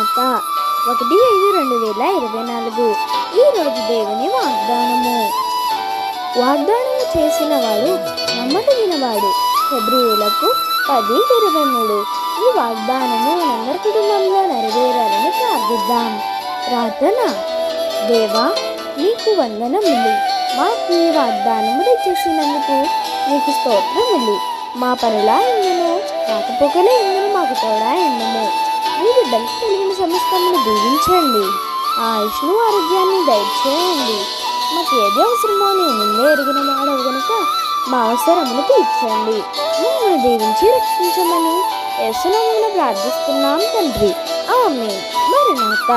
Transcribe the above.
మరణాత 1/5/2024 ఈరోజు దేవుని వాగ్దానము చేసిన వాడు నమ్మదగినవాడు. హెబ్రీయులకు 10:23. ఈ వాగ్దానము మనందరి కుటుంబంలో నెరవేరాలని ప్రార్థిద్దాం. ప్రార్థన. దేవా, నీకు వందనములు. మాకు ఈ వాగ్దానము చేసినందుకు నీకు స్తోత్రములు. మా పనులా ఎందును రాకపోకలే ఎందును మాకు తోడా ఎందును. మీ బిడ్డలకు కలిగిన సమస్తమును దీవించండి. ఆయుష్ను ఆరోగ్యాన్ని దయచేయండి. మాకు ఏది అవసరమో నీవు ముందే ఎరిగిన వాడవు గనుక మా అవసరమును తీర్చండి. మమ్మల్ని దీవించి రక్షించమని యేసు నామమున ప్రార్థిస్తున్నాం తండ్రి. ఆమేన్. మరణాత.